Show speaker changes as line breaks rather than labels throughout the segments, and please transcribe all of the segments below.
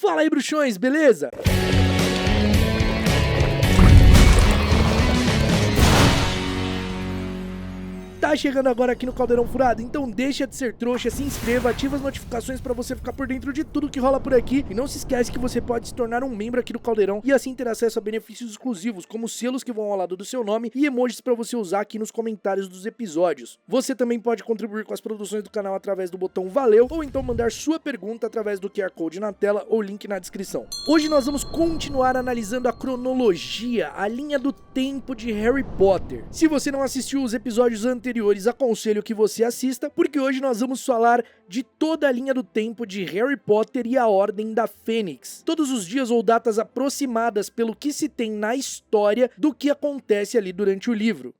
Fala aí, bruxões, beleza? Tá chegando agora aqui no Caldeirão Furado? Então deixa de ser trouxa, se inscreva, ativa as notificações pra você ficar por dentro de tudo que rola por aqui. E não se esquece que você pode se tornar um membro aqui do Caldeirão e assim ter acesso a benefícios exclusivos, como selos que vão ao lado do seu nome e emojis pra você usar aqui nos comentários dos episódios. Você também pode contribuir com as produções do canal através do botão Valeu, ou então mandar sua pergunta através do QR Code na tela ou link na descrição. Hoje nós vamos continuar analisando a cronologia, a linha do tempo de Harry Potter. Se você não assistiu os episódios anteriores, aconselho que você assista, porque hoje nós vamos falar de toda a linha do tempo de Harry Potter e a Ordem da Fênix. Todos os dias ou datas aproximadas pelo que se tem na história do que acontece ali durante o livro.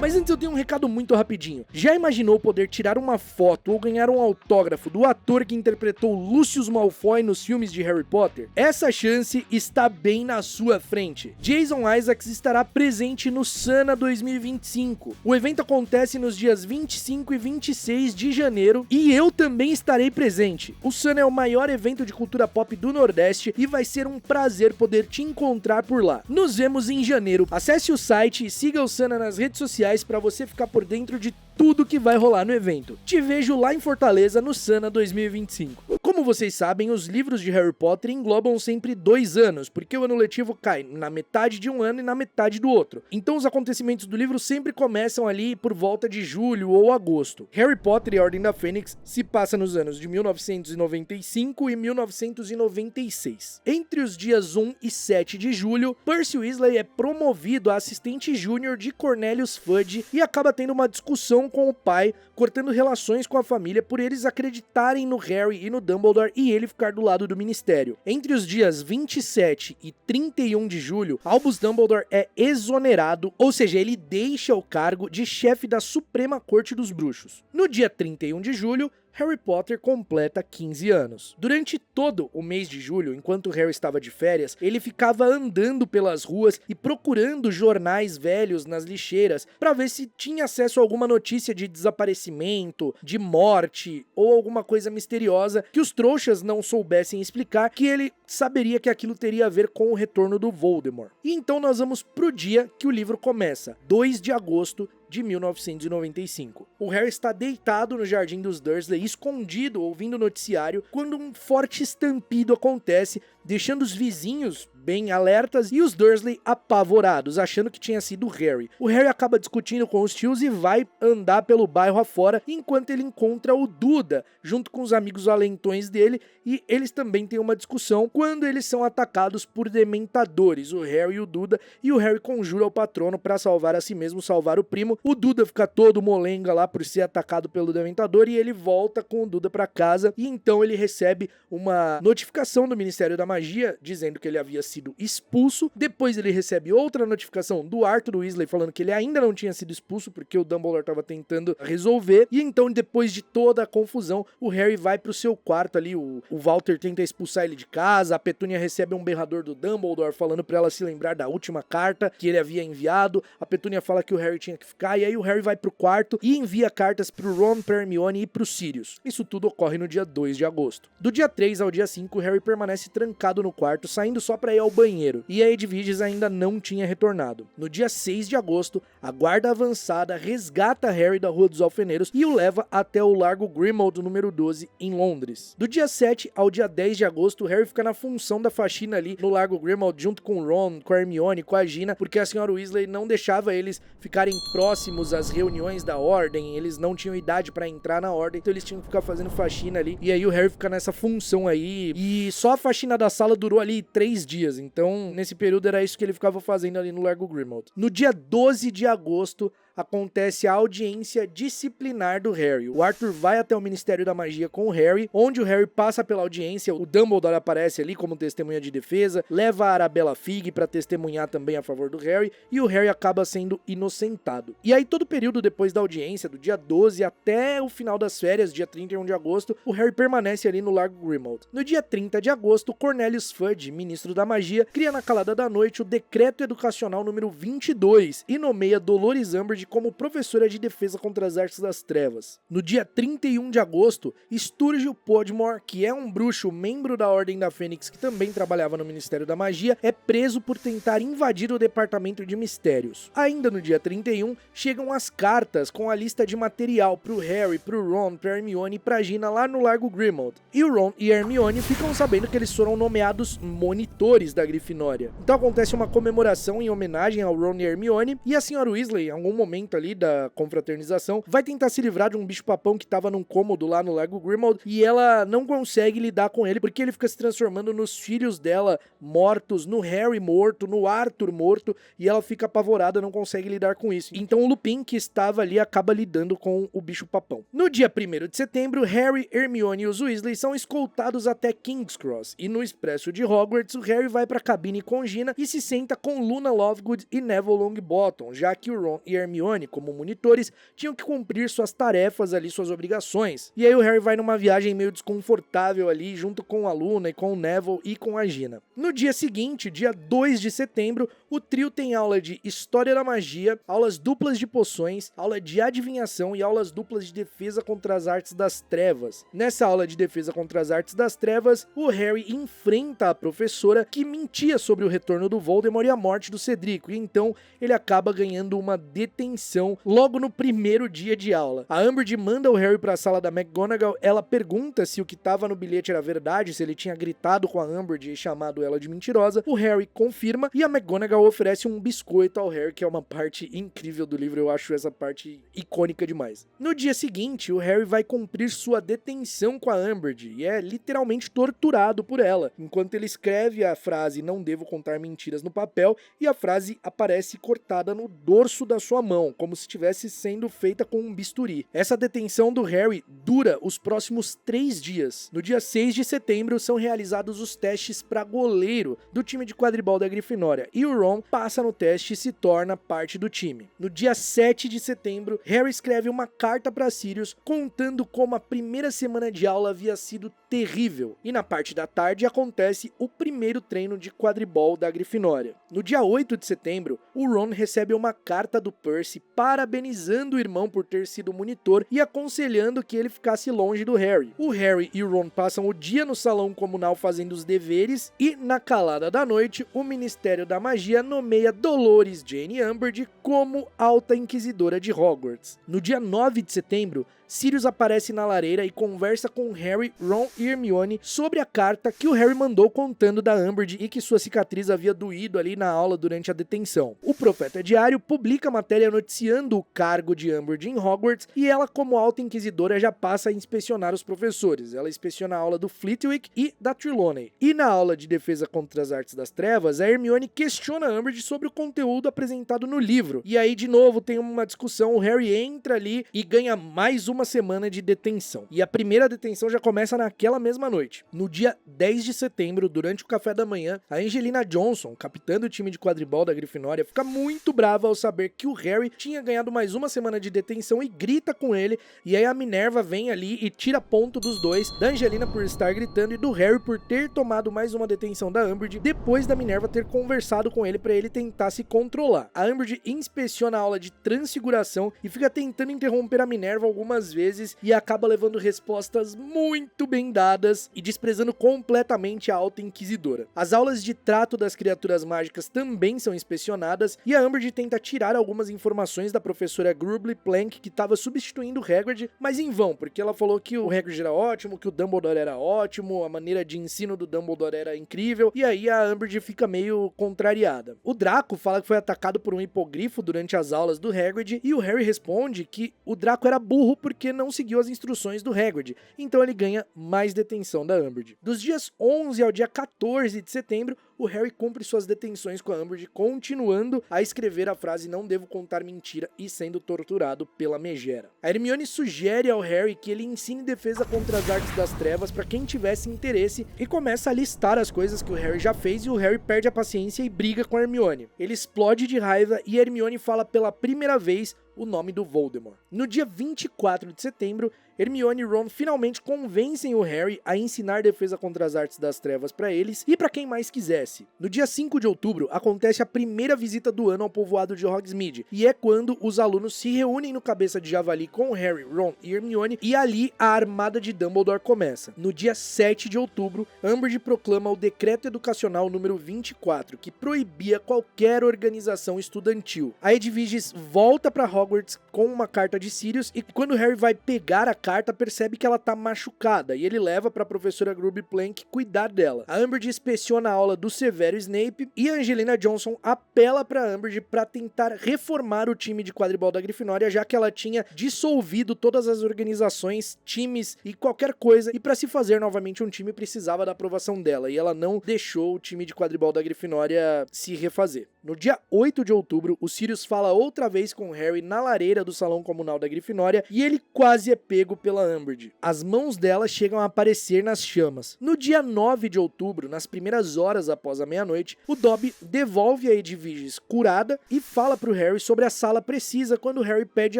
Mas antes eu tenho um recado muito rapidinho. Já imaginou poder tirar uma foto ou ganhar um autógrafo do ator que interpretou Lucius Malfoy nos filmes de Harry Potter? Essa chance está bem na sua frente. Jason Isaacs estará presente no Sana 2025. O evento acontece nos dias 25 e 26 de janeiro e eu também estarei presente. O Sana é o maior evento de cultura pop do Nordeste e vai ser um prazer poder te encontrar por lá. Nos vemos em janeiro. Acesse o site e siga o Sana nas redes sociais para você ficar por dentro de tudo que vai rolar no evento. Te vejo lá em Fortaleza no Sana 2025. Como vocês sabem, os livros de Harry Potter englobam sempre 2 anos, porque o ano letivo cai na metade de um ano e na metade do outro. Então os acontecimentos do livro sempre começam ali por volta de julho ou agosto. Harry Potter e a Ordem da Fênix se passa nos anos de 1995 e 1996. Entre os dias 1 e 7 de julho, Percy Weasley é promovido a assistente júnior de Cornelius Fudge e acaba tendo uma discussão com o pai, cortando relações com a família por eles acreditarem no Harry e no Dumbledore e ele ficar do lado do Ministério. Entre os dias 27 e 31 de julho, Albus Dumbledore é exonerado, ou seja, ele deixa o cargo de chefe da Suprema Corte dos Bruxos. No dia 31 de julho, Harry Potter completa 15 anos. Durante todo o mês de julho, enquanto Harry estava de férias, ele ficava andando pelas ruas e procurando jornais velhos nas lixeiras para ver se tinha acesso a alguma notícia de desaparecimento, de morte ou alguma coisa misteriosa que os trouxas não soubessem explicar, que ele saberia que aquilo teria a ver com o retorno do Voldemort. E então nós vamos pro dia que o livro começa, 2 de agosto de 1995. O Harry está deitado no Jardim dos Dursley, escondido, ouvindo o noticiário, quando um forte estampido acontece, deixando os vizinhos bem alertas e os Dursley apavorados, achando que tinha sido o Harry. O Harry acaba discutindo com os tios e vai andar pelo bairro afora, enquanto ele encontra o Duda, junto com os amigos valentões dele, e eles também têm uma discussão quando eles são atacados por dementadores, o Harry e o Duda, e o Harry conjura o patrono para salvar a si mesmo, salvar o primo. O Duda fica todo molenga lá por ser atacado pelo dementador e ele volta com o Duda para casa, e então ele recebe uma notificação do Ministério da Magia dizendo que ele havia sido expulso. Depois ele recebe outra notificação do Arthur Weasley falando que ele ainda não tinha sido expulso porque o Dumbledore estava tentando resolver. E então, depois de toda a confusão, o Harry vai pro seu quarto ali, o Walter tenta expulsar ele de casa, a Petúnia recebe um berrador do Dumbledore falando pra ela se lembrar da última carta que ele havia enviado. A Petúnia fala que o Harry tinha que ficar, e aí o Harry vai pro quarto e envia cartas pro Ron, pra Hermione e pro Sirius. Isso tudo ocorre no dia 2 de agosto. Do dia 3 ao dia 5, o Harry permanece trancado no quarto, saindo só pra ir ao banheiro, e a Edwiges ainda não tinha retornado. No dia 6 de agosto, a guarda avançada resgata Harry da Rua dos Alfeneiros e o leva até o Largo Grimmauld número 12, em Londres. Do dia 7 ao dia 10 de agosto, o Harry fica na função da faxina ali no Largo Grimmauld, junto com o Ron, com a Hermione, com a Gina, porque a senhora Weasley não deixava eles ficarem próximos às reuniões da Ordem, eles não tinham idade pra entrar na Ordem, então eles tinham que ficar fazendo faxina ali, e aí o Harry fica nessa função aí, e só a faxina da sala durou ali 3 dias, então nesse período era isso que ele ficava fazendo ali no Largo Grimmauld. No dia 12 de agosto, acontece a audiência disciplinar do Harry. O Arthur vai até o Ministério da Magia com o Harry, onde o Harry passa pela audiência, o Dumbledore aparece ali como testemunha de defesa, leva a Arabella Figg pra testemunhar também a favor do Harry, e o Harry acaba sendo inocentado. E aí todo o período depois da audiência, do dia 12 até o final das férias, dia 31 de agosto, o Harry permanece ali no Largo Grimmauld. No dia 30 de agosto, Cornelius Fudge, ministro da magia, cria na calada da noite o Decreto Educacional número 22 e nomeia Dolores Umbridge como professora de defesa contra as artes das trevas. No dia 31 de agosto, Sturgill Podmore, que é um bruxo membro da Ordem da Fênix que também trabalhava no Ministério da Magia, é preso por tentar invadir o Departamento de Mistérios. Ainda no dia 31, chegam as cartas com a lista de material pro Harry, pro Ron, pra Hermione e pra Gina lá no Largo Grimmauld. E o Ron e a Hermione ficam sabendo que eles foram nomeados monitores da Grifinória. Então acontece uma comemoração em homenagem ao Ron e a Hermione, e a Sra. Weasley, em algum momento ali da confraternização, vai tentar se livrar de um bicho-papão que tava num cômodo lá no Largo Grimmauld, e ela não consegue lidar com ele, porque ele fica se transformando nos filhos dela mortos, no Harry morto, no Arthur morto, e ela fica apavorada, não consegue lidar com isso. Então o Lupin, que estava ali, acaba lidando com o bicho-papão. No dia 1º de setembro, Harry, Hermione e os Weasley são escoltados até King's Cross, e no expresso de Hogwarts, o Harry vai pra cabine com Gina e se senta com Luna Lovegood e Neville Longbottom, já que o Ron e Hermione, como monitores, tinham que cumprir suas tarefas ali, suas obrigações. E aí o Harry vai numa viagem meio desconfortável ali, junto com a Luna e com o Neville e com a Gina. No dia seguinte, dia 2 de setembro, o trio tem aula de História da Magia, aulas duplas de poções, aula de adivinhação e aulas duplas de defesa contra as artes das trevas. Nessa aula de defesa contra as artes das trevas, o Harry enfrenta a professora que mentia sobre o retorno do Voldemort e a morte do Cedrico, e então ele acaba ganhando uma detenção logo no primeiro dia de aula. A Umbridge manda o Harry para a sala da McGonagall, ela pergunta se o que estava no bilhete era verdade, se ele tinha gritado com a Umbridge e chamado ela de mentirosa. O Harry confirma e a McGonagall oferece um biscoito ao Harry, que é uma parte incrível do livro, eu acho essa parte icônica demais. No dia seguinte, o Harry vai cumprir sua detenção com a Umbridge e é literalmente torturado por ela, enquanto ele escreve a frase "não devo contar mentiras" no papel, e a frase aparece cortada no dorso da sua mão, como se estivesse sendo feita com um bisturi. Essa detenção do Harry dura os próximos 3 dias. No dia 6 de setembro são realizados os testes para goleiro do time de quadribol da Grifinória, e o Ron passa no teste e se torna parte do time. No dia 7 de setembro, Harry escreve uma carta para Sirius contando como a primeira semana de aula havia sido terrível, e na parte da tarde acontece o primeiro treino de quadribol da Grifinória. No dia 8 de setembro, o Ron recebe uma carta do Percy parabenizando o irmão por ter sido monitor e aconselhando que ele ficasse longe do Harry. O Harry e o Ron passam o dia no salão comunal fazendo os deveres, e na calada da noite, o Ministério da Magia nomeia Dolores Jane Umbridge como Alta Inquisidora de Hogwarts. No dia 9 de setembro, Sirius aparece na lareira e conversa com Harry, Ron e Hermione sobre a carta que o Harry mandou contando da Umbridge e que sua cicatriz havia doído ali na aula durante a detenção. O Profeta Diário publica a matéria noticiando o cargo de Umbridge em Hogwarts, e ela, como Alta Inquisidora, já passa a inspecionar os professores. Ela inspeciona a aula do Flitwick e da Trelawney. E na aula de defesa contra as artes das trevas, a Hermione questiona a Umbridge sobre o conteúdo apresentado no livro. E aí, de novo, tem uma discussão, o Harry entra ali e ganha mais uma semana de detenção. E a primeira detenção já começa naquela mesma noite. No dia 10 de setembro, durante o café da manhã, a Angelina Johnson, capitã do time de quadribol da Grifinória, fica muito brava ao saber que o Harry tinha ganhado mais uma semana de detenção e grita com ele, e aí a Minerva vem ali e tira ponto dos dois, da Angelina por estar gritando e do Harry por ter tomado mais uma detenção da Umbridge, depois da Minerva ter conversado com ele para ele tentar se controlar. A Umbridge inspeciona a aula de transfiguração e fica tentando interromper a Minerva algumas vezes e acaba levando respostas muito bem dadas e desprezando completamente a Alta Inquisidora. As aulas de trato das criaturas mágicas também são inspecionadas e a Umbridge tenta tirar algumas informações da professora Grubly Plank, que estava substituindo o Hagrid, mas em vão, porque ela falou que o Hagrid era ótimo, que o Dumbledore era ótimo, a maneira de ensino do Dumbledore era incrível, e aí a Umbridge fica meio contrariada. O Draco fala que foi atacado por um hipogrifo durante as aulas do Hagrid, e o Harry responde que o Draco era burro porque não seguiu as instruções do Hagrid, então ele ganha mais detenção da Umbridge. Dos dias 11 ao dia 14 de setembro, o Harry cumpre suas detenções com a Umbridge, continuando a escrever a frase "não devo contar mentira" e sendo torturado pela megera. A Hermione sugere ao Harry que ele ensine defesa contra as artes das trevas para quem tivesse interesse e começa a listar as coisas que o Harry já fez, e o Harry perde a paciência e briga com a Hermione. Ele explode de raiva e a Hermione fala pela primeira vez o nome do Voldemort. No dia 24 de setembro, Hermione e Ron finalmente convencem o Harry a ensinar defesa contra as artes das trevas para eles e para quem mais quisesse. No dia 5 de outubro, acontece a primeira visita do ano ao povoado de Hogsmeade, e é quando os alunos se reúnem no Cabeça de Javali com Harry, Ron e Hermione, e ali a armada de Dumbledore começa. No dia 7 de outubro, Umbridge proclama o Decreto Educacional número 24, que proibia qualquer organização estudantil. A Edwiges volta para Hogwarts com uma carta de Sirius, e quando Harry vai pegar a carta, percebe que ela tá machucada, e ele leva pra professora Ruby Plank cuidar dela. A Umbridge inspeciona a aula do Severo Snape, e a Angelina Johnson apela pra Umbridge pra tentar reformar o time de quadribol da Grifinória, já que ela tinha dissolvido todas as organizações, times e qualquer coisa, e pra se fazer novamente um time precisava da aprovação dela, e ela não deixou o time de quadribol da Grifinória se refazer. No dia 8 de outubro, o Sirius fala outra vez com Harry na lareira do salão comunal da Grifinória, e ele quase é pego pela Umbridge. As mãos dela chegam a aparecer nas chamas. No dia 9 de outubro, nas primeiras horas após a meia-noite, o Dobby devolve a Edwiges curada e fala pro Harry sobre a sala precisa quando Harry pede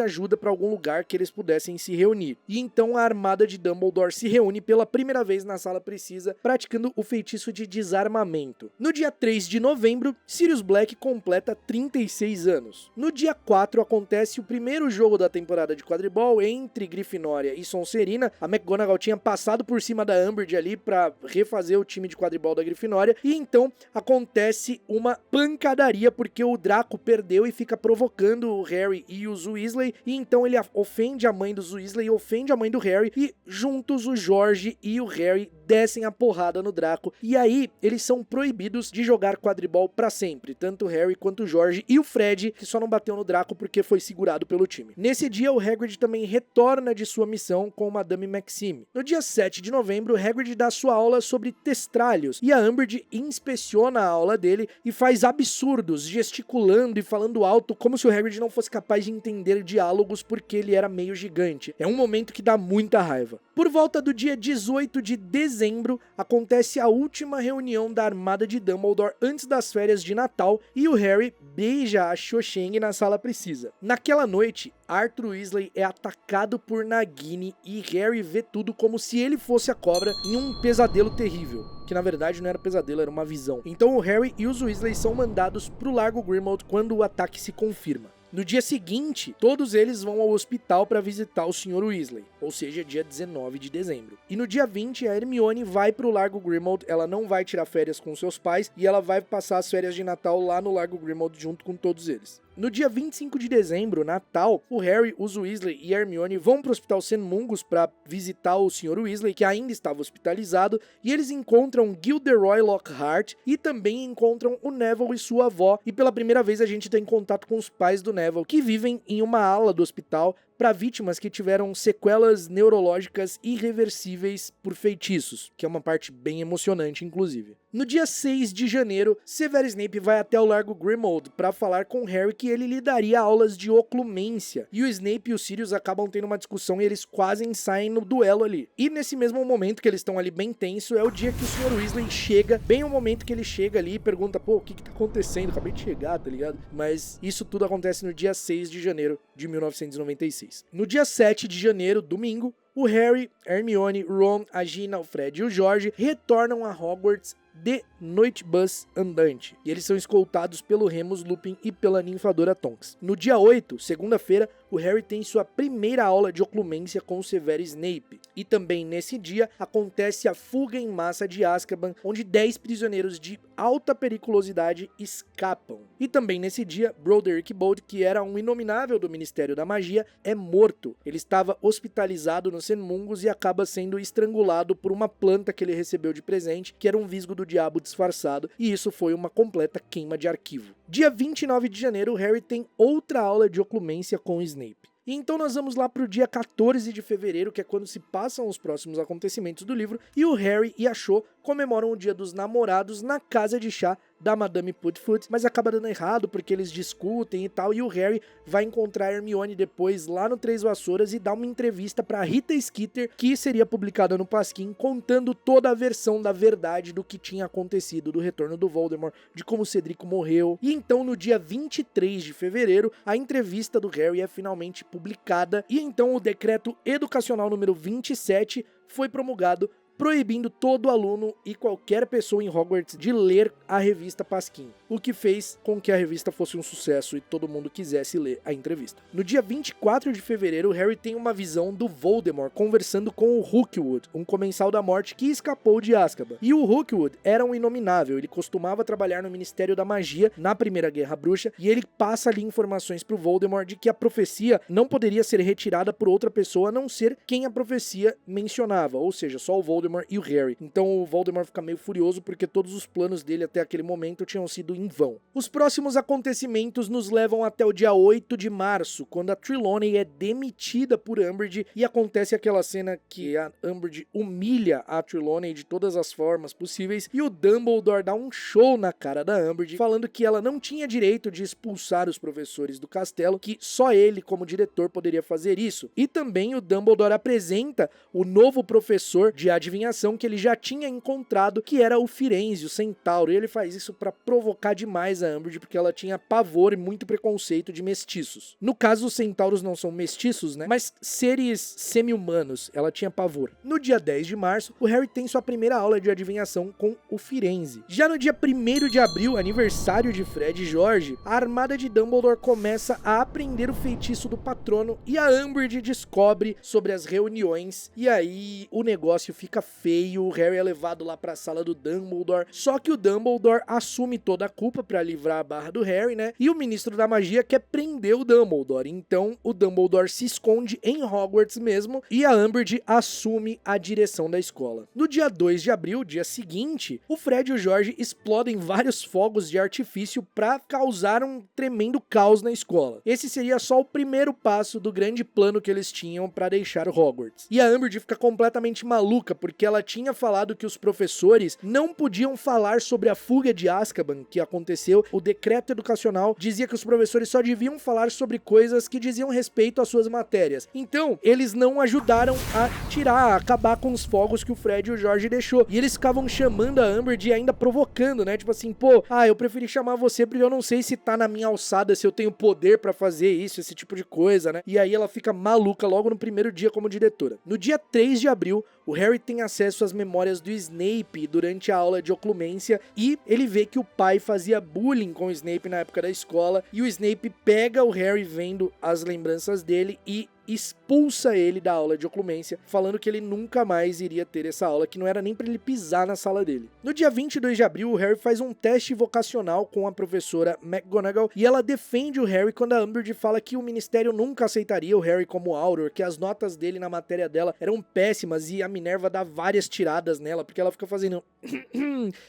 ajuda para algum lugar que eles pudessem se reunir. E então a armada de Dumbledore se reúne pela primeira vez na sala precisa, praticando o feitiço de desarmamento. No dia 3 de novembro, Sirius Black completa 36 anos. No dia 4 acontece o primeiro jogo da temporada de quadribol entre Grifinória e Sonserina. A McGonagall tinha passado por cima da Umbridge ali pra refazer o time de quadribol da Grifinória, e então acontece uma pancadaria porque o Draco perdeu e fica provocando o Harry e os Weasley, e então ele ofende a mãe dos Weasley e ofende a mãe do Harry, e juntos o George e o Harry descem a porrada no Draco, e aí eles são proibidos de jogar quadribol pra sempre, tanto o Harry quanto o George, e o Fred, que só não bateu no Draco porque foi segurado pelo time. Nesse dia, o Hagrid também retorna de sua missão com Madame Maxime. No dia 7 de novembro, Hagrid dá sua aula sobre testralhos, e a Umbridge inspeciona a aula dele e faz absurdos, gesticulando e falando alto, como se o Hagrid não fosse capaz de entender diálogos porque ele era meio gigante. É um momento que dá muita raiva. Por volta do dia 18 de dezembro, acontece a última reunião da armada de Dumbledore antes das férias de Natal, e o Harry beija a Cho Chang na sala precisa. Naquela noite, Arthur Weasley é atacado por Nagini, e Harry vê tudo como se ele fosse a cobra em um pesadelo terrível, que na verdade não era pesadelo, era uma visão. Então o Harry e os Weasley são mandados pro Largo Grimmauld quando o ataque se confirma. No dia seguinte, todos eles vão ao hospital para visitar o Sr. Weasley, ou seja, dia 19 de dezembro. E no dia 20, a Hermione vai pro Largo Grimmauld, ela não vai tirar férias com seus pais, e ela vai passar as férias de Natal lá no Largo Grimmauld junto com todos eles. No dia 25 de dezembro, Natal, o Harry, os Weasley e a Hermione vão pro Hospital St. Mungus para visitar o Sr. Weasley, que ainda estava hospitalizado, e eles encontram Gilderoy Lockhart e também encontram o Neville e sua avó, e pela primeira vez a gente tem contato com os pais do Neville, que vivem em uma ala do hospital para vítimas que tiveram sequelas neurológicas irreversíveis por feitiços, que é uma parte bem emocionante, inclusive. No dia 6 de janeiro, Severus Snape vai até o Largo Grimmauld para falar com Harry que ele lhe daria aulas de oclumência, e o Snape e o Sirius acabam tendo uma discussão e eles quase saem no duelo ali. E nesse mesmo momento que eles estão ali bem tenso, é o dia que o Sr. Weasley chega, bem o momento que ele chega ali e pergunta, pô, o que tá acontecendo? Acabei de chegar, tá ligado? Mas isso tudo acontece no dia 6 de janeiro de 1996. No dia 7 de janeiro, domingo, o Harry, a Hermione, Ron, a Gina, o Fred e o George retornam a Hogwarts de Noitebus andante, e eles são escoltados pelo Remus Lupin e pela ninfadora Tonks. No dia 8, segunda-feira, o Harry tem sua primeira aula de oclumência com o Severus Snape, e também nesse dia acontece a fuga em massa de Azkaban, onde 10 prisioneiros de alta periculosidade escapam. E também nesse dia, Broderick Bold, que era um inominável do Ministério da Magia, é morto. Ele estava hospitalizado no St. Mungus e acaba sendo estrangulado por uma planta que ele recebeu de presente, que era um visgo do diabo disfarçado, e isso foi uma completa queima de arquivo. Dia 29 de janeiro, Harry tem outra aula de oclumência com Snape. E então nós vamos lá pro dia 14 de fevereiro, que é quando se passam os próximos acontecimentos do livro, e o Harry e a Cho comemoram o dia dos namorados na casa de chá da Madame Pudfoot, mas acaba dando errado porque eles discutem e tal, e o Harry vai encontrar a Hermione depois lá no Três Vassouras e dá uma entrevista pra Rita Skeeter, que seria publicada no Pasquim, contando toda a versão da verdade do que tinha acontecido, do retorno do Voldemort, de como o Cedrico morreu. E então no dia 23 de fevereiro, a entrevista do Harry é finalmente publicada, e então o decreto educacional número 27 foi promulgado, proibindo todo aluno e qualquer pessoa em Hogwarts de ler a revista Pasquim, o que fez com que a revista fosse um sucesso e todo mundo quisesse ler a entrevista. No dia 24 de fevereiro, Harry tem uma visão do Voldemort conversando com o Rookwood, um comensal da morte que escapou de Azkaban. E o Rookwood era um inominável, ele costumava trabalhar no Ministério da Magia na Primeira Guerra Bruxa, e ele passa ali informações pro Voldemort de que a profecia não poderia ser retirada por outra pessoa a não ser quem a profecia mencionava, ou seja, só o Voldemort e o Harry. Então o Voldemort fica meio furioso porque todos os planos dele até aquele momento tinham sido em vão. Os próximos acontecimentos nos levam até o dia 8 de março, quando a Trelawney é demitida por Umbridge e acontece aquela cena que a Umbridge humilha a Trelawney de todas as formas possíveis e o Dumbledore dá um show na cara da Umbridge, falando que ela não tinha direito de expulsar os professores do castelo, que só ele como diretor poderia fazer isso. E também o Dumbledore apresenta o novo professor de adivinhação que ele já tinha encontrado, que era o Firenze, o Centauro, e ele faz isso pra provocar demais a Umbridge, porque ela tinha pavor e muito preconceito de mestiços. No caso, os centauros não são mestiços, né, mas seres semi-humanos, ela tinha pavor. No dia 10 de março, o Harry tem sua primeira aula de adivinhação com o Firenze. Já no dia 1º de abril, aniversário de Fred e George, a armada de Dumbledore começa a aprender o feitiço do patrono e a Umbridge descobre sobre as reuniões, e aí o negócio fica feio, o Harry é levado lá pra sala do Dumbledore, só que o Dumbledore assume toda a culpa pra livrar a barra do Harry, né, e o Ministro da Magia quer prender o Dumbledore, então o Dumbledore se esconde em Hogwarts mesmo, e a Umbridge assume a direção da escola. No dia 2 de abril, dia seguinte, o Fred e o George explodem vários fogos de artifício pra causar um tremendo caos na escola. Esse seria só o primeiro passo do grande plano que eles tinham pra deixar Hogwarts. E a Umbridge fica completamente maluca, porque ela tinha falado que os professores não podiam falar sobre a fuga de Azkaban que aconteceu. O decreto educacional dizia que os professores só deviam falar sobre coisas que diziam respeito às suas matérias. Então, eles não ajudaram a acabar com os fogos que o Fred e o George deixou. E eles ficavam chamando a Umbridge e ainda provocando, né? Tipo assim, pô, eu preferi chamar você porque eu não sei se tá na minha alçada, se eu tenho poder pra fazer isso, esse tipo de coisa, né? E aí ela fica maluca logo no primeiro dia como diretora. No dia 3 de abril, o Harry tem acesso às memórias do Snape durante a aula de oclumência e ele vê que o pai fazia bullying com o Snape na época da escola e o Snape pega o Harry vendo as lembranças dele e expulsa ele da aula de oclumência, falando que ele nunca mais iria ter essa aula, que não era nem pra ele pisar na sala dele. No dia 22 de abril, o Harry faz um teste vocacional com a professora McGonagall e ela defende o Harry quando a Umbridge fala que o Ministério nunca aceitaria o Harry como Auror, que as notas dele na matéria dela eram péssimas e a Minerva dá várias tiradas nela, porque ela fica fazendo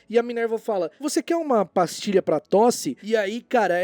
e a Minerva fala, você quer uma pastilha pra tosse? E aí, cara,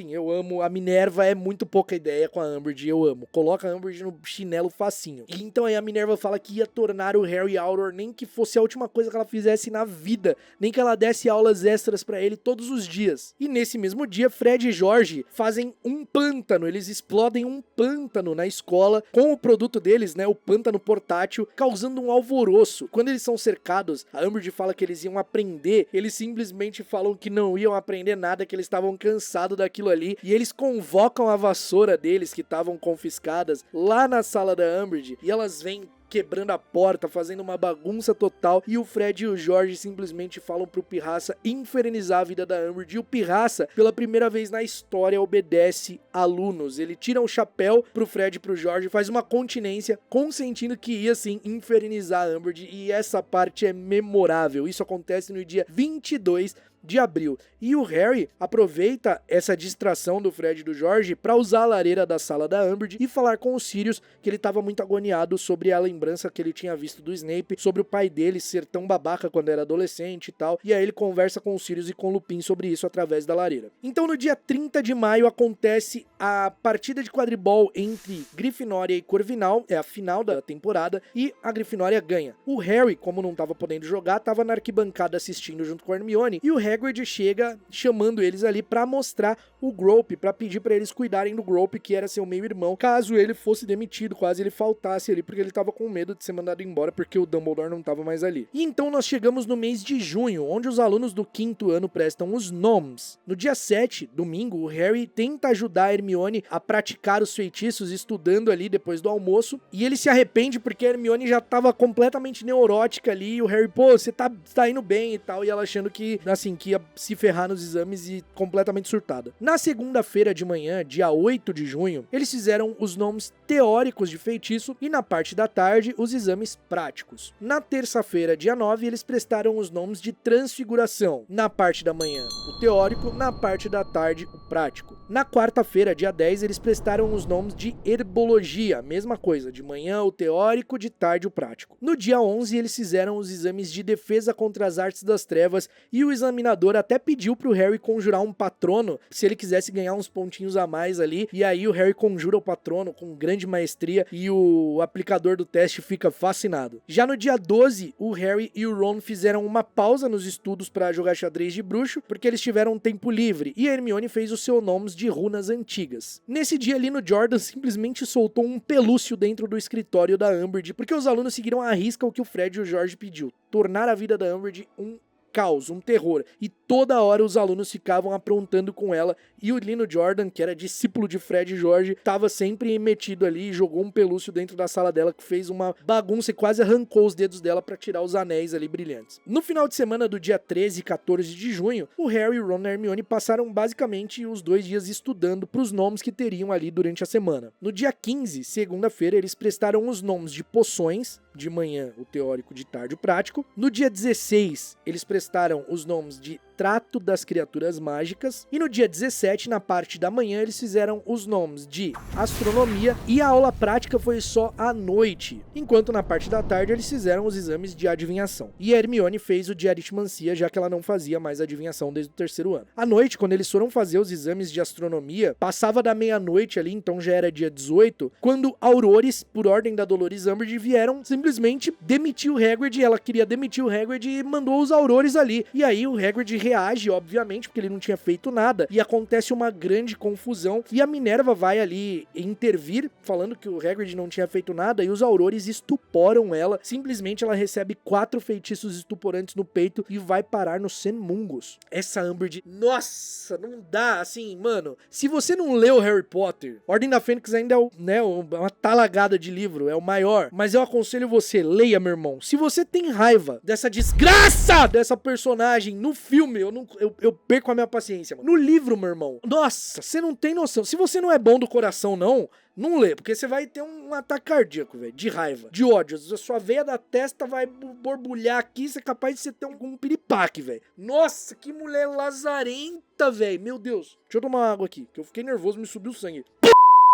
eu amo, a Minerva é muito pouca ideia com a Umbridge, eu amo, coloca a Umbridge no chinelo facinho. E então aí a Minerva fala que ia tornar o Harry Auror, nem que fosse a última coisa que ela fizesse na vida, nem que ela desse aulas extras pra ele todos os dias. E nesse mesmo dia, Fred e George fazem um pântano, eles explodem um pântano na escola com o produto deles, né, o pântano portátil, causando um alvoroço. Quando eles são cercados, a Umbridge fala que eles iam aprender, eles simplesmente falam que não iam aprender nada, que eles estavam cansados daquilo ali, e eles convocam a vassoura deles, que estavam confiscadas, lá na sala da Umbridge, e elas vêm quebrando a porta, fazendo uma bagunça total, e o Fred e o George simplesmente falam pro Pirraça infernizar a vida da Umbridge, e o Pirraça, pela primeira vez na história, obedece alunos. Ele tira o chapéu pro Fred e pro George, faz uma continência, consentindo que ia sim infernizar a Umbridge, e essa parte é memorável. Isso acontece no dia 22 de abril. E o Harry aproveita essa distração do Fred e do George para usar a lareira da sala da Umbridge e falar com o Sirius que ele estava muito agoniado sobre a lembrança que ele tinha visto do Snape, sobre o pai dele ser tão babaca quando era adolescente e tal. E aí ele conversa com o Sirius e com o Lupin sobre isso através da lareira. Então no dia 30 de maio acontece a partida de quadribol entre Grifinória e Corvinal, é a final da temporada, e a Grifinória ganha. O Harry, como não tava podendo jogar, tava na arquibancada assistindo junto com a Hermione, e o Hagrid chega chamando eles ali pra mostrar o Grope, pra pedir pra eles cuidarem do Grope, que era seu meio-irmão, caso ele fosse demitido, quase ele faltasse ali, porque ele tava com medo de ser mandado embora, porque o Dumbledore não tava mais ali. E então nós chegamos no mês de junho, onde os alunos do 5º ano prestam os nomes. No dia 7, domingo, o Harry tenta ajudar a Hermione a praticar os feitiços, estudando ali depois do almoço, e ele se arrepende porque a Hermione já tava completamente neurótica ali, e o Harry, pô, você tá indo bem e tal, e ela achando que, assim, que ia se ferrar nos exames e completamente surtada. Na segunda-feira de manhã, dia 8 de junho, eles fizeram os nomes teóricos de feitiço e na parte da tarde, os exames práticos. Na terça-feira, dia 9, eles prestaram os nomes de transfiguração. Na parte da manhã, o teórico, na parte da tarde, o prático. Na quarta-feira, dia 10, eles prestaram os nomes de herbologia, mesma coisa, de manhã o teórico, de tarde o prático. No dia 11, eles fizeram os exames de defesa contra as artes das trevas e o examinador até pediu pro Harry conjurar um patrono, se ele quisesse ganhar uns pontinhos a mais ali, e aí o Harry conjura o patrono com grande maestria e o aplicador do teste fica fascinado. Já no dia 12, o Harry e o Ron fizeram uma pausa nos estudos para jogar xadrez de bruxo, porque eles tiveram um tempo livre, e a Hermione fez os seus nomes de runas antigas. Nesse dia ali no Jordan simplesmente soltou um pelúcio dentro do escritório da Umbridge, porque os alunos seguiram à risca o que o Fred e o George pediu, tornar a vida da Umbridge um caos, um terror, e toda hora os alunos ficavam aprontando com ela, e o Lino Jordan, que era discípulo de Fred e George, estava sempre metido ali e jogou um pelúcio dentro da sala dela que fez uma bagunça e quase arrancou os dedos dela para tirar os anéis ali brilhantes. No final de semana do dia 13 e 14 de junho, o Harry, Ron e Hermione passaram basicamente os 2 dias estudando para os nomes que teriam ali durante a semana. No dia 15, segunda-feira, eles prestaram os nomes de poções, de manhã o teórico, de tarde o prático. No dia 16, eles prestaram os nomes de trato das criaturas mágicas, e no dia 17, na parte da manhã, eles fizeram os nomes de astronomia, e a aula prática foi só à noite, enquanto na parte da tarde eles fizeram os exames de adivinhação. E a Hermione fez o de aritmancia, já que ela não fazia mais adivinhação desde o 3º ano. À noite, quando eles foram fazer os exames de astronomia, passava da meia-noite ali, então já era dia 18, quando Aurores, por ordem da Dolores Umbridge, vieram simplesmente demitir o Hagrid. Ela queria demitir o Hagrid e mandou os Aurores ali. E aí o Hagrid reage, obviamente, porque ele não tinha feito nada, e acontece uma grande confusão, e a Minerva vai ali intervir, falando que o Hagrid não tinha feito nada, e os Aurores estuporam ela. Simplesmente ela recebe 4 feitiços estuporantes no peito e vai parar no Senmungus. Essa Umbridge, nossa, não dá, assim, mano, se você não leu Harry Potter, Ordem da Fênix ainda é uma talagada de livro, é o maior, mas eu aconselho você, leia, meu irmão. Se você tem raiva dessa desgraça dessa personagem no filme, eu perco a minha paciência, mano. No livro, meu irmão, nossa, você não tem noção. Se você não é bom do coração, não lê, porque você vai ter um ataque cardíaco, velho, de raiva, de ódio. A sua veia da testa vai borbulhar aqui, você é capaz de você ter um piripaque, velho. Nossa, que mulher lazarenta, velho. Meu Deus. Deixa eu tomar uma água aqui, que eu fiquei nervoso, me subiu o sangue.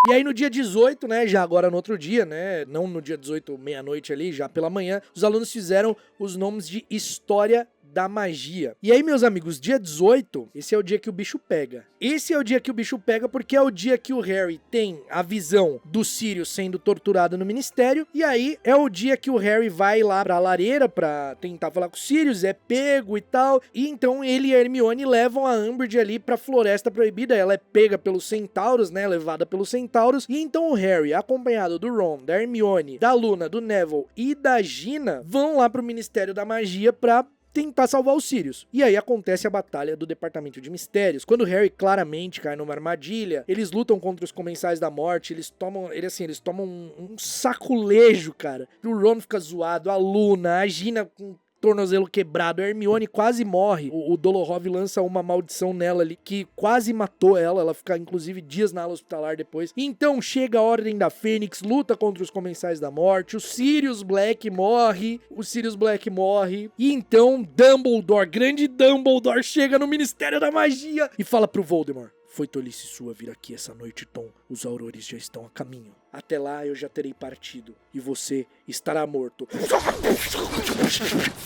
E aí no dia 18, né, já agora no outro dia, né, não no dia 18, meia-noite ali, já pela manhã, os alunos fizeram os nomes de História da Magia. E aí, meus amigos, dia 18, esse é o dia que o bicho pega. Esse é o dia que o bicho pega porque é o dia que o Harry tem a visão do Sirius sendo torturado no Ministério, e aí é o dia que o Harry vai lá pra lareira pra tentar falar com o Sirius, é pego e tal, e então ele e a Hermione levam a Umbridge ali pra Floresta Proibida. Ela é pega pelos centauros, né, levada pelos centauros, e então o Harry, acompanhado do Ron, da Hermione, da Luna, do Neville e da Gina, vão lá pro Ministério da Magia pra tentar salvar os Sirius. E aí acontece a batalha do Departamento de Mistérios, quando o Harry claramente cai numa armadilha. Eles lutam contra os Comensais da Morte, eles tomam um saculejo, cara. O Ron fica zoado, a Luna, a Gina com tornozelo quebrado, a Hermione quase morre. O Dolohov lança uma maldição nela ali, que quase matou ela fica inclusive dias na ala hospitalar depois. Então chega a Ordem da Fênix, luta contra os Comensais da Morte, o Sirius Black morre, e então Dumbledore, grande Dumbledore, chega no Ministério da Magia e fala pro Voldemort: foi tolice sua vir aqui essa noite, Tom. Os Aurores já estão a caminho. Até lá eu já terei partido e você estará morto.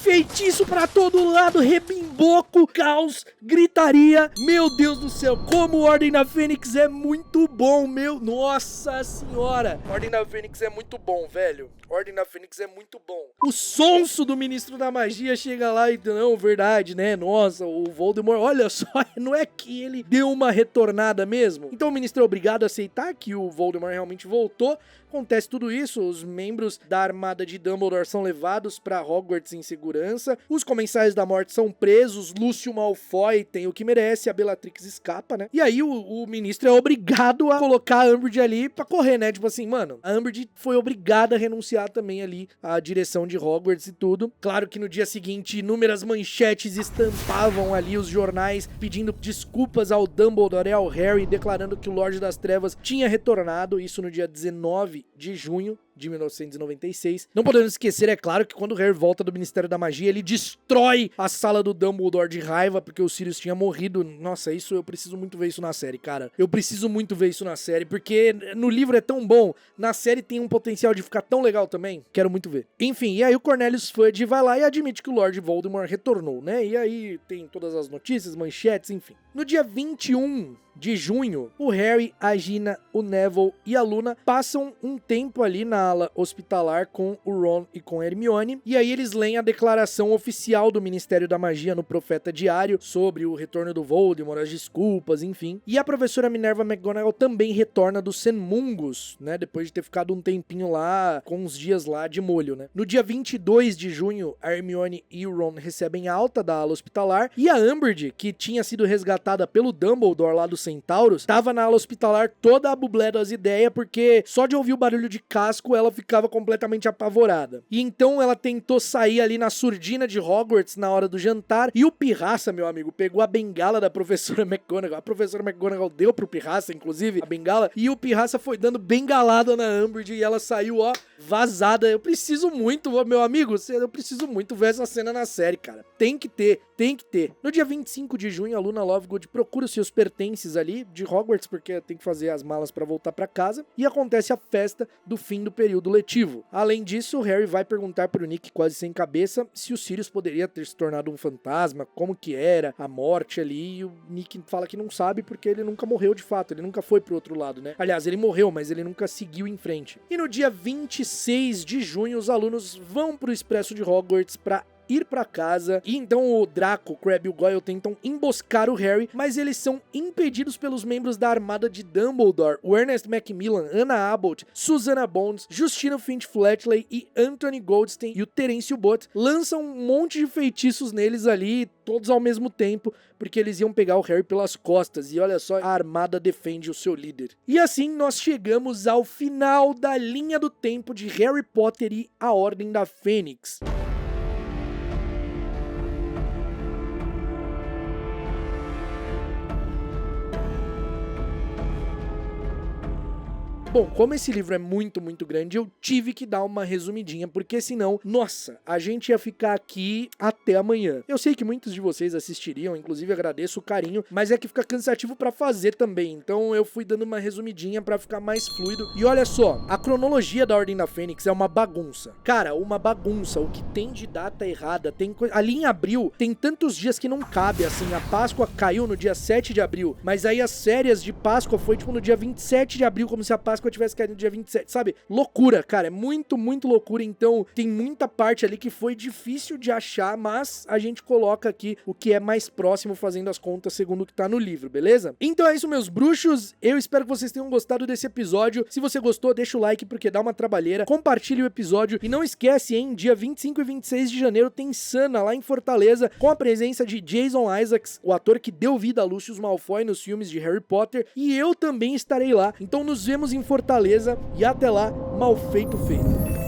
Feitiço pra todo lado, rebimboco, caos, gritaria. Meu Deus do céu, como Ordem da Fênix é muito bom, nossa senhora. Ordem da Fênix é muito bom, velho. Ordem da Fênix é muito bom. O sonso do Ministro da Magia chega lá e não, verdade, né? Nossa, o Voldemort, olha só, não é que ele deu uma retornada mesmo? Então o Ministro é obrigado a aceitar que o Voldemort realmente voltou. Acontece tudo isso, os membros da armada de Dumbledore são levados para Hogwarts em segurança, os Comensais da Morte são presos, Lúcio Malfoy tem o que merece, a Bellatrix escapa, né? E aí o ministro é obrigado a colocar a Umbridge ali pra correr, né? Tipo assim, mano, a Umbridge foi obrigada a renunciar também ali à direção de Hogwarts e tudo. Claro que no dia seguinte, inúmeras manchetes estampavam ali os jornais pedindo desculpas ao Dumbledore e ao Harry, declarando que o Lorde das Trevas tinha retornado, isso no dia 19 de junho de 1996. Não podemos esquecer, é claro, que quando o Harry volta do Ministério da Magia, ele destrói a sala do Dumbledore de raiva, porque o Sirius tinha morrido. Nossa, isso eu preciso muito ver isso na série, cara. Eu preciso muito ver isso na série, porque no livro é tão bom, na série tem um potencial de ficar tão legal também. Quero muito ver. Enfim, e aí o Cornelius Fudge vai lá e admite que o Lord Voldemort retornou, né? E aí tem todas as notícias, manchetes, enfim. No dia 21 de junho, o Harry, a Gina, o Neville e a Luna passam um tempo ali na ala hospitalar com o Ron e com a Hermione, e aí eles leem a declaração oficial do Ministério da Magia no Profeta Diário sobre o retorno do Voldemort, as desculpas, enfim. E a professora Minerva McGonagall também retorna do Senmungus, né, depois de ter ficado um tempinho lá, com uns dias lá de molho, né. No dia 22 de junho, a Hermione e o Ron recebem alta da ala hospitalar, e a Umbridge, que tinha sido resgatada pelo Dumbledore lá do Centauros, tava na ala hospitalar toda a bublé das ideias, porque só de ouvir o barulho de casco ela ficava completamente apavorada. E então ela tentou sair ali na surdina de Hogwarts na hora do jantar, e o Pirraça, meu amigo, pegou a bengala da professora McGonagall. A professora McGonagall deu pro Pirraça, inclusive, a bengala, e o Pirraça foi dando bengalada na Umbridge e ela saiu, ó, vazada. Eu preciso muito, meu amigo, eu preciso muito ver essa cena na série, cara. Tem que ter. No dia 25 de junho, a Luna Lovegood procura os seus pertences ali de Hogwarts, porque tem que fazer as malas pra voltar pra casa, e acontece a festa do fim do período letivo. Além disso, o Harry vai perguntar pro Nick, quase sem cabeça, se o Sirius poderia ter se tornado um fantasma, como que era a morte ali, e o Nick fala que não sabe porque ele nunca morreu de fato, ele nunca foi pro outro lado, né? Aliás, ele morreu, mas ele nunca seguiu em frente. E no dia 26 de junho, os alunos vão pro Expresso de Hogwarts pra ir pra casa, e então o Draco, o Crabbe e o Goyle tentam emboscar o Harry, mas eles são impedidos pelos membros da armada de Dumbledore, o Ernest Macmillan, Anna Abbott, Susanna Bones, Justina Finch-Fletchley e Anthony Goldstein e o Terence Bott lançam um monte de feitiços neles ali, todos ao mesmo tempo, porque eles iam pegar o Harry pelas costas, e olha só, a armada defende o seu líder. E assim nós chegamos ao final da linha do tempo de Harry Potter e a Ordem da Fênix. Bom, como esse livro é muito, muito grande, eu tive que dar uma resumidinha, porque senão, nossa, a gente ia ficar aqui até amanhã. Eu sei que muitos de vocês assistiriam, inclusive agradeço o carinho, mas é que fica cansativo pra fazer também, então eu fui dando uma resumidinha pra ficar mais fluido. E olha só, a cronologia da Ordem da Fênix é uma bagunça. Cara, uma bagunça, o que tem de data errada, tem coisa... Ali em abril, tem tantos dias que não cabe, assim, a Páscoa caiu no dia 7 de abril, mas aí as férias de Páscoa foi tipo no dia 27 de abril, como se a Páscoa tivesse caído no dia 27, sabe? Loucura, cara, é muito, muito loucura, então tem muita parte ali que foi difícil de achar, mas a gente coloca aqui o que é mais próximo fazendo as contas segundo o que tá no livro, beleza? Então é isso, meus bruxos, eu espero que vocês tenham gostado desse episódio. Se você gostou, deixa o like porque dá uma trabalheira, compartilhe o episódio e não esquece, hein, dia 25 e 26 de janeiro tem Sana lá em Fortaleza, com a presença de Jason Isaacs, o ator que deu vida a Lucius Malfoy nos filmes de Harry Potter, e eu também estarei lá, então nos vemos em Fortaleza, e até lá, mal feito feito.